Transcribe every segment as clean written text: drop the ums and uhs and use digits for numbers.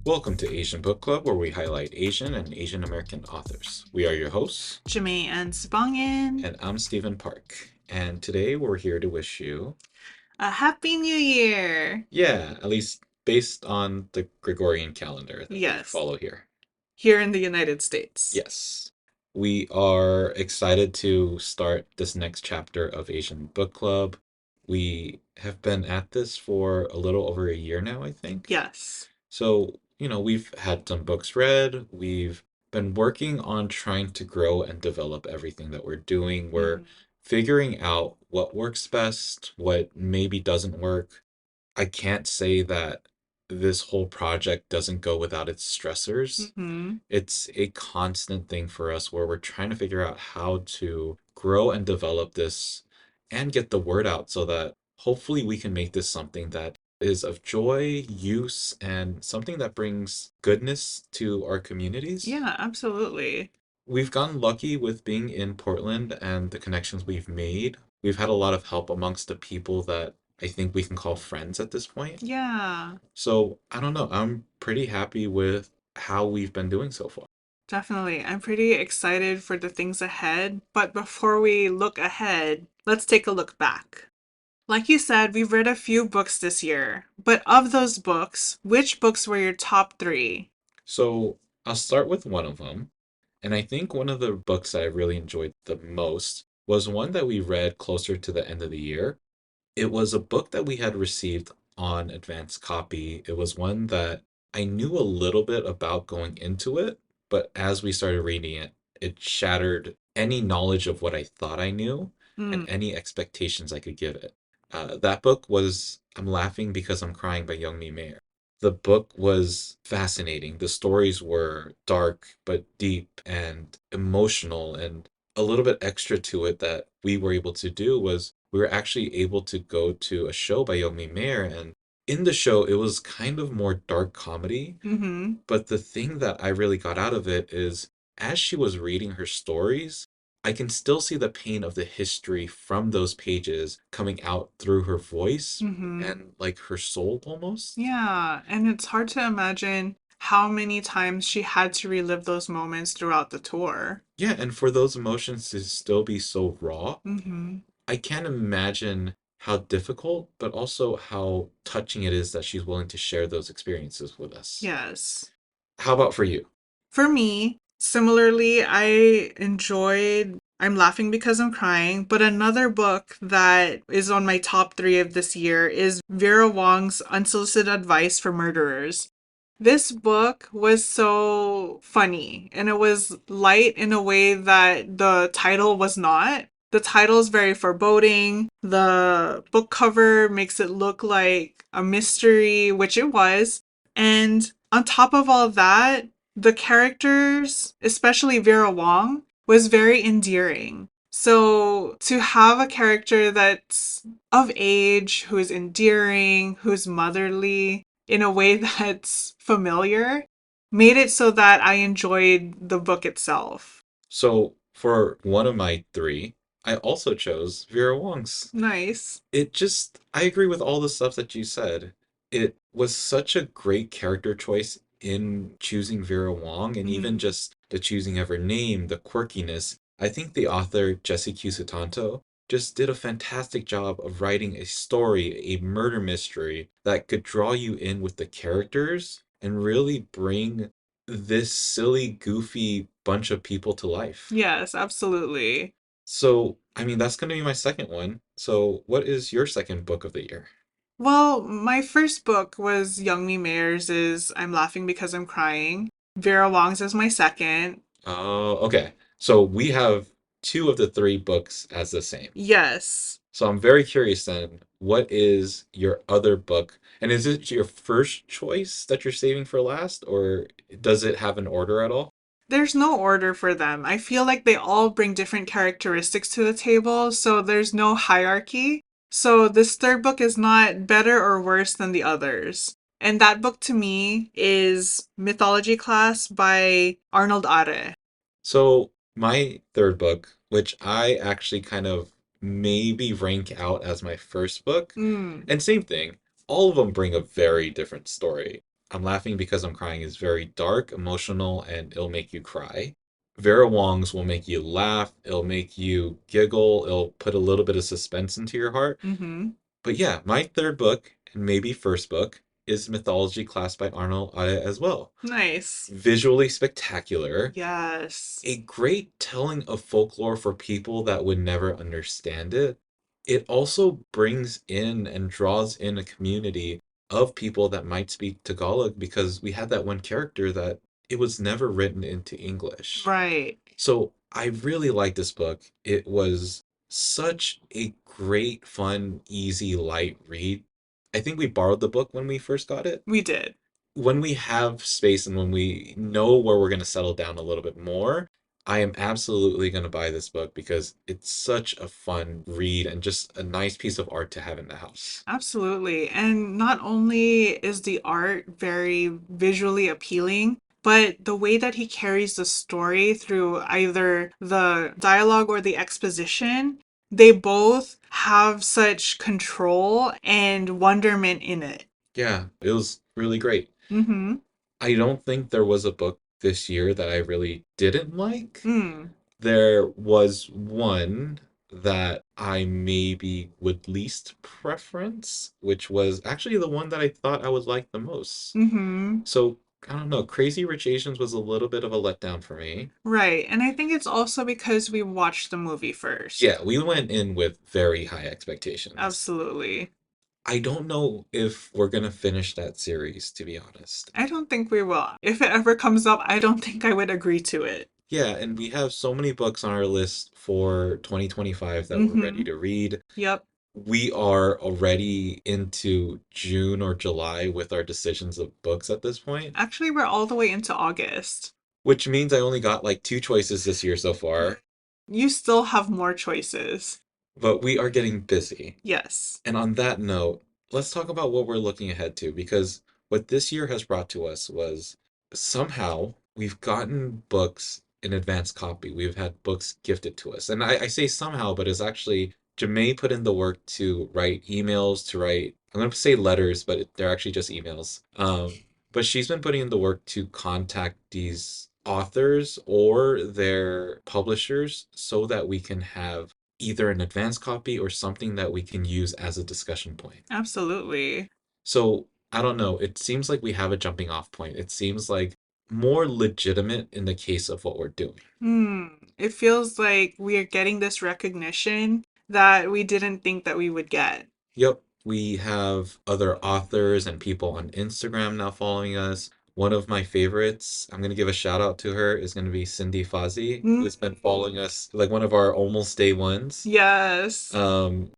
Welcome to Asian Book Club, where we highlight Asian and Asian American authors. We are your hosts, Jamae and Sabangan. and I'm Stephen Park. And today we're here to wish you, A happy new year! at least based on the Gregorian calendar that we Yes, follow here. here in the United States. Yes. We are excited to start this next chapter of Asian Book Club. We have been at this for a little over a year now, I think. Yes. So, we've had some books read. We've been working on trying to grow and develop everything that we're doing. We're Mhm. figuring out what works best, what maybe doesn't work. I can't say that this whole project doesn't go without its stressors. Mhm. It's a constant thing for us where we're trying to figure out how to grow and develop this and get the word out so that hopefully we can make this something that is of joy, use, and something that brings goodness to our communities. Yeah, absolutely. We've gotten lucky with being in Portland and the connections we've made. We've had a lot of help amongst the people that I think we can call friends at this point. Yeah, So I don't know. I'm pretty happy with how we've been doing so far. definitely. I'm pretty excited for the things ahead. But before we look ahead, let's take a look back. Like you said, we've read a few books this year. But of those books, which books were your top three? So I'll start with one of them. And I think one of the books that I really enjoyed the most was one that we read closer to the end of the year. It was a book that we had received on advance copy. It was one that I knew a little bit about going into it, but as we started reading it, it shattered any knowledge of what I thought I knew and Mm. any expectations I could give it. That book was I'm Laughing Because I'm Crying by Young Mi Mayer. The book was fascinating. The stories were dark but deep and emotional, and a little bit extra to it that we were able to do was we were actually able to go to a show by Yomi Mayer, and in the show it was kind of more dark comedy, Mm-hmm. but the thing that I really got out of it is as she was reading her stories, I can still see the pain of the history from those pages coming out through her voice Mm-hmm. and like her soul almost. Yeah, and it's hard to imagine how many times she had to relive those moments throughout the tour. Yeah, and for those emotions to still be so raw, Mm-hmm. I can't imagine how difficult, but also how touching it is that she's willing to share those experiences with us. Yes. How about for you? For me, similarly, I enjoyed I'm Laughing Because I'm Crying, but another book that is on my top three of this year is Vera Wong's Unsolicited Advice for Murderers. This book was so funny and it was light in a way that the title was not. The title is very foreboding. The book cover makes it look like a mystery, which it was. And on top of all of that, the characters, especially Vera Wong, was very endearing. So to have a character that's of age, who is endearing, who's motherly in a way that's familiar, made it so that I enjoyed the book itself. So, for one of my three, I also chose Vera Wong's. Nice. I agree with all the stuff that you said. It was such a great character choice in choosing Vera Wong, and even Mhm. just the choosing of her name, the quirkiness. I think the author, Jesse Q. Sutanto, just did a fantastic job of writing a story, a murder mystery that could draw you in with the characters and really bring this silly, goofy bunch of people to life. Yes, absolutely. So, I mean, that's going to be my second one. So, what is your second book of the year? Well, my first book was Young Me Mayer's is I'm Laughing Because I'm Crying. Vera Wong's is my second. Oh, okay. So, we have two of the three books as the same. Yes. So, I'm very curious then, what is your other book? And is it your first choice that you're saving for last, or does it have an order at all? There's no order for them. I feel like they all bring different characteristics to the table, so there's no hierarchy. So this third book is not better or worse than the others. And that book to me is Mythology Class by Arnold Are. So, my third book, which I actually kind of maybe rank out as my first book, Mm, and same thing, all of them bring a very different story. I'm Laughing Because I'm Crying is very dark, emotional, and it'll make you cry. Vera Wong's will make you laugh, it'll make you giggle, it'll put a little bit of suspense into your heart. Mm-hmm. But yeah, my third book, and maybe first book, is Mythology Class by Arnold Aya as well. Nice. Visually spectacular, Yes. a great telling of folklore for people that would never understand it. It also brings in and draws in a community of people that might speak Tagalog because we had that one character that it was never written into English. Right. So I really like this book. It was such a great, fun, easy, light read. I think we borrowed the book when we first got it. We did. When we have space and when we know where we're going to settle down a little bit more, I am absolutely going to buy this book because it's such a fun read and just a nice piece of art to have in the house. Absolutely. And not only is the art very visually appealing, but the way that he carries the story through either the dialogue or the exposition, they both have such control and wonderment in it. Yeah, it was really great. Mm-hmm. I don't think there was a book this year that I really didn't like. Mm. There was one that I maybe would least preference, which was actually the one that I thought I would like the most. Mm-hmm. So I don't know. Crazy Rich Asians was a little bit of a letdown for me. Right. And I think it's also because we watched the movie first. Yeah, we went in with very high expectations. Absolutely. I don't know if we're gonna finish that series, to be honest. I don't think we will. If it ever comes up, I don't think I would agree to it. Yeah, and we have so many books on our list for 2025 that we're ready Mm-hmm. to read. Yep. We are already into June or July with our decisions of books at this point, Actually, we're all the way into August. which means I only got like two choices this year so far, You still have more choices. but we are getting busy. Yes. And on that note, let's talk about what we're looking ahead to because what this year has brought to us was somehow we've gotten books in advance copy. We've had books gifted to us. And I say somehow, but it's actually Jamae put in the work to write emails, to write, I'm going to say letters, but they're actually just emails. But she's been putting in the work to contact these authors or their publishers so that we can have either an advanced copy or something that we can use as a discussion point. Absolutely. So I don't know. It seems like we have a jumping off point. It seems like more legitimate in the case of what we're doing. Hmm. It feels like we are getting this recognition that we didn't think that we would get. Yep, we have other authors and people on Instagram now following us. One of my favorites, I'm going to give a shout out to her, is going to be Cindy Fozzie, Mm, who's been following us like one of our almost day ones. yes.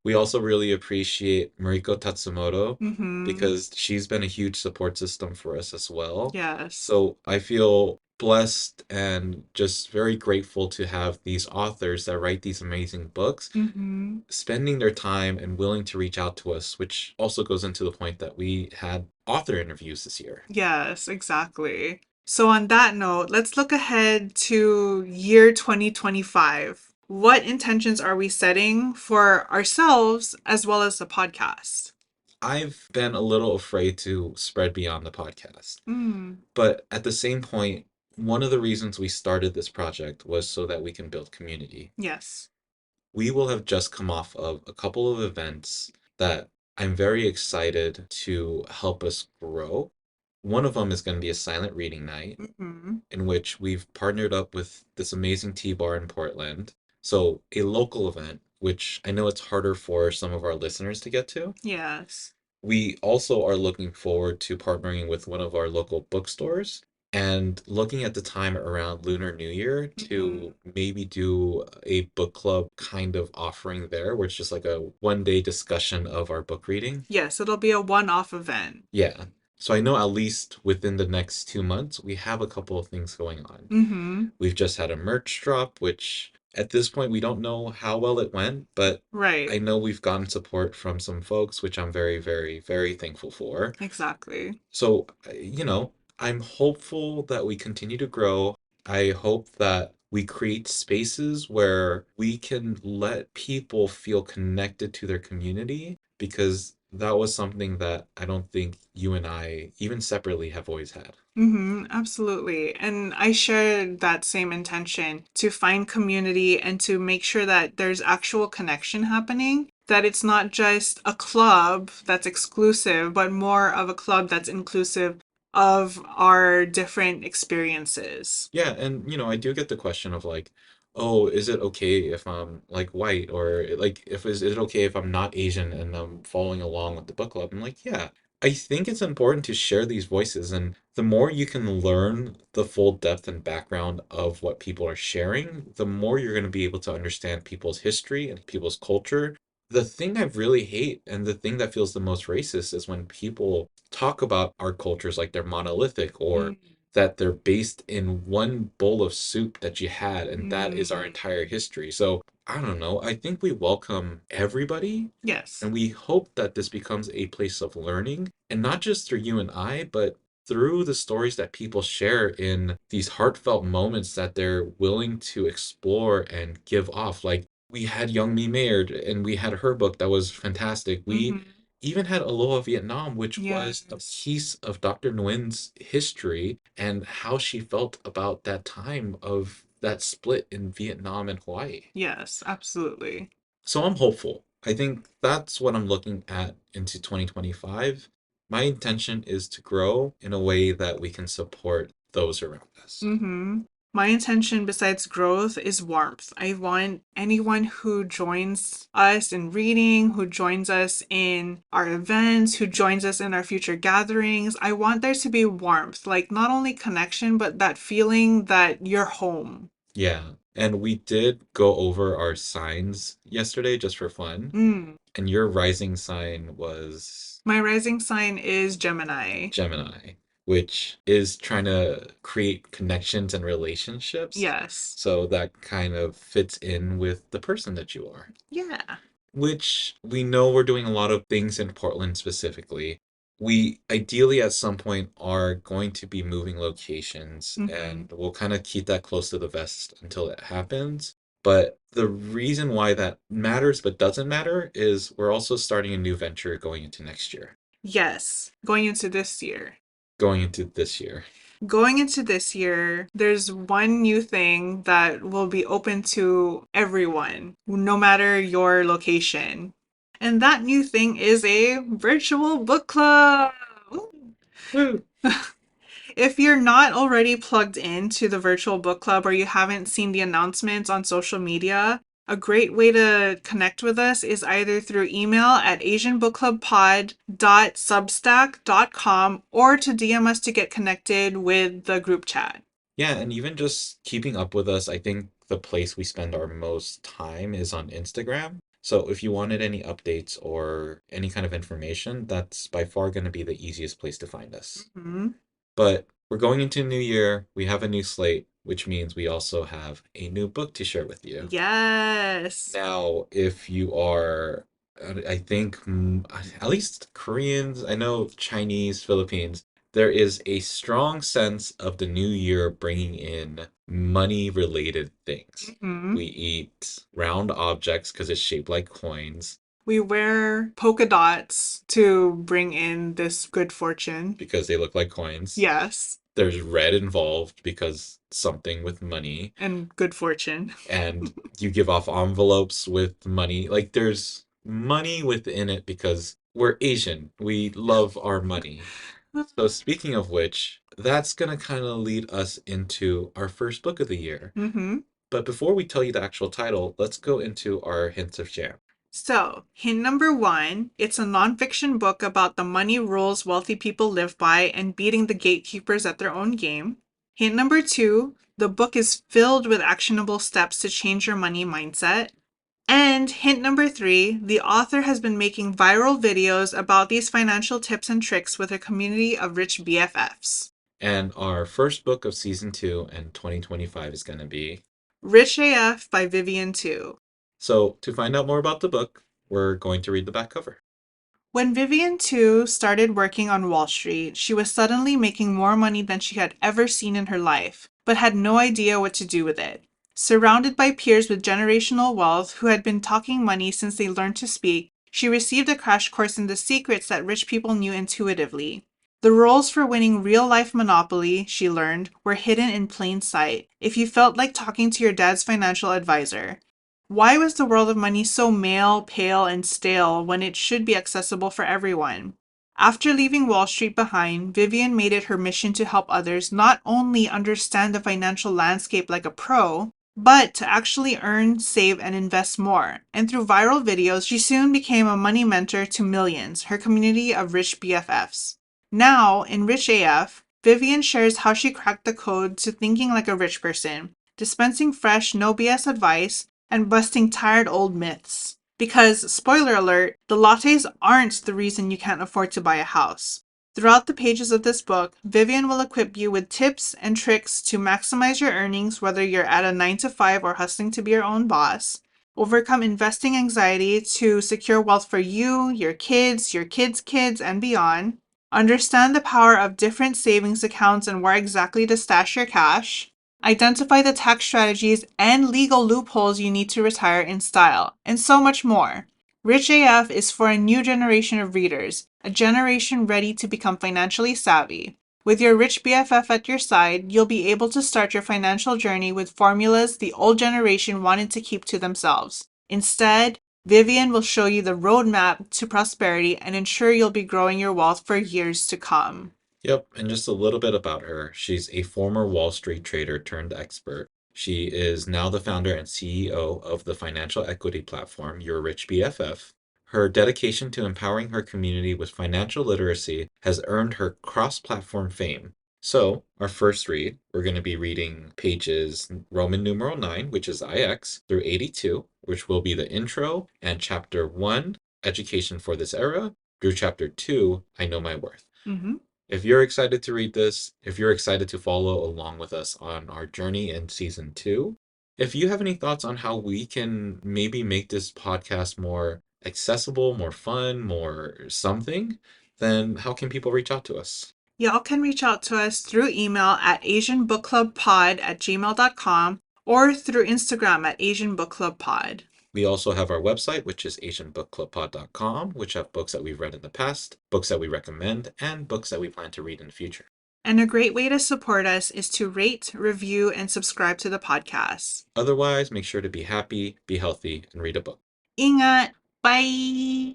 We also really appreciate Mariko Tatsumoto Mm-hmm. because she's been a huge support system for us as well. Yes. So I feel blessed and just very grateful to have these authors that write these amazing books Mm-hmm. spending their time and willing to reach out to us, which also goes into the point that we had author interviews this year. Yes, exactly. So, on that note, let's look ahead to year 2025. What intentions are we setting for ourselves as well as the podcast? I've been a little afraid to spread beyond the podcast, Mm, but at the same point, one of the reasons we started this project was so that we can build community. yes. We will have just come off of a couple of events that I'm very excited to help us grow. One of them is going to be a silent reading night Mm-hmm. in which we've partnered up with this amazing tea bar in Portland. So, a local event, which I know it's harder for some of our listeners to get to. Yes. We also are looking forward to partnering with one of our local bookstores and looking at the time around Lunar New Year Mm-hmm. to maybe do a book club kind of offering there, where it's just like a 1 day discussion of our book reading. Yes, it'll be a one off event. Yeah. So I know at least within the next 2 months, we have a couple of things going on. Mm-hmm. We've just had a merch drop, which at this point we don't know how well it went, but Right. I know we've gotten support from some folks, which I'm very, very, very thankful for. Exactly. So, I'm hopeful that we continue to grow. I hope that we create spaces where we can let people feel connected to their community because that was something that I don't think you and I, even separately, have always had. Absolutely. And I share that same intention to find community and to make sure that there's actual connection happening. That it's not just a club that's exclusive, but more of a club that's inclusive of our different experiences. Yeah, and I do get the question of like, oh, is it okay if I'm like white, or like if is it okay if I'm not Asian and I'm following along with the book club? I'm like, yeah. I think it's important to share these voices, and the more you can learn the full depth and background of what people are sharing, the more you're going to be able to understand people's history and people's culture. The thing I really hate and the thing that feels the most racist is when people talk about our cultures like they're monolithic, or Mm, that they're based in one bowl of soup that you had, and that is our mm, entire history. So I don't know. I think we welcome everybody, yes. and we hope that this becomes a place of learning, and not just through you and I, but through the stories that people share in these heartfelt moments that they're willing to explore and give off. Like we had Young Me Maynard, and we had her book that was fantastic. We hmm even had Aloha Vietnam, which was a Yes. piece of Dr. Nguyen's history and how she felt about that time of that split in Vietnam and Hawaii. Yes, absolutely. So I'm hopeful. I think that's what I'm looking at into 2025. My intention is to grow in a way that we can support those around us. My intention besides growth is warmth. I want anyone who joins us in reading, who joins us in our events, who joins us in our future gatherings. I want there to be warmth, like not only connection, but that feeling that you're home. Yeah. And we did go over our signs yesterday just for fun. Mm. And your rising sign was My rising sign is Gemini. Gemini, which is trying to create connections and relationships. Yes. So that kind of fits in with the person that you are, Yeah. which we know we're doing a lot of things in Portland specifically. We ideally at some point are going to be moving locations, hmm and we'll kind of keep that close to the vest until it happens. But the reason why that matters but doesn't matter is we're also starting a new venture going into next year, Yes. Going into this year. going into this year. Going into this year, there's one new thing that will be open to everyone, no matter your location. And that new thing is a virtual book club. Ooh. Woo! If you're not already plugged into the virtual book club or you haven't seen the announcements on social media, a great way to connect with us is either through email at asianbookclubpod.substack.com or to DM us to get connected with the group chat. Yeah, and even just keeping up with us, I think the place we spend our most time is on Instagram. So if you wanted any updates or any kind of information, that's by far going to be the easiest place to find us. Mhm. But we're going into a new year. We have a new slate, which means we also have a new book to share with you. Yes. Now, if you are, I think, at least Koreans, I know Chinese, Philippines, there is a strong sense of the new year bringing in money-related things. Mhm. We eat round objects because it's shaped like coins, We wear polka dots to bring in this good fortune. because they look like coins. Yes. There's red involved because something with money, And good fortune. and you give off envelopes with money. Like there's money within it because we're Asian. We love our money. So speaking of which, that's gonna kind of lead us into our first book of the year. hmm But before we tell you the actual title, let's go into our hints of jam. So, hint number one, it's a nonfiction book about the money rules wealthy people live by and beating the gatekeepers at their own game. Hint number two, the book is filled with actionable steps to change your money mindset. And hint number three, the author has been making viral videos about these financial tips and tricks with a community of rich BFFs. And our first book of season 2 and 2025 is gonna be. Rich AF by Vivian Tu. So to find out more about the book, we're going to read the back cover. When Vivian Tu started working on Wall Street, she was suddenly making more money than she had ever seen in her life, but had no idea what to do with it. Surrounded by peers with generational wealth who had been talking money since they learned to speak, She received a crash course in the secrets that rich people knew intuitively. The rules for winning real-life Monopoly, she learned, were hidden in plain sight if you felt like talking to your dad's financial advisor. Why was the world of money so male, pale, and stale when it should be accessible for everyone? After leaving Wall Street behind, Vivian made it her mission to help others not only understand the financial landscape like a pro, but to actually earn, save, and invest more. And through viral videos, she soon became a money mentor to millions, her community of rich BFFs. Now, in Rich AF, Vivian shares how she cracked the code to thinking like a rich person, dispensing fresh, no BS advice, and busting tired old myths. Because, spoiler alert, the lattes aren't the reason you can't afford to buy a house. Throughout the pages of this book, Vivian will equip you with tips and tricks to maximize your earnings, whether you're at a 9 to 5 or hustling to be your own boss, overcome investing anxiety to secure wealth for you, your kids' kids, and beyond, understand the power of different savings accounts and where exactly to stash your cash, identify the tax strategies and legal loopholes you need to retire in style, and so much more. Rich AF is for a new generation of readers, a generation ready to become financially savvy. With your rich BFF at your side, you'll be able to start your financial journey with formulas the old generation wanted to keep to themselves. Instead, Vivian will show you the roadmap to prosperity and ensure you'll be growing your wealth for years to come. Yep, and just a little bit about her. She's a former Wall Street trader turned expert. She is now the founder and CEO of the financial equity platform, Your Rich BFF. Her dedication to empowering her community with financial literacy has earned her cross platform fame. So, our first read, we're going to be reading pages Roman numeral 9, which is IX, through 82, which will be the intro, and chapter 1, Education for This Era, through chapter 2, I Know My Worth. Mm-hmm. If you're excited to read this, if you're excited to follow along with us on our journey in season 2, if you have any thoughts on how we can maybe make this podcast more accessible, more fun, more something, then how can people reach out to us? Y'all can reach out to us through email at asianbookclubpod@gmail.com or through Instagram at asianbookclubpod. We also have our website, which is asianbookclubpod.com, which have books that we've read in the past, books that we recommend, and books that we plan to read in the future. And a great way to support us is to rate, review, and subscribe to the podcast. Otherwise, make sure to be happy, be healthy, and read a book. Ingat! Bye!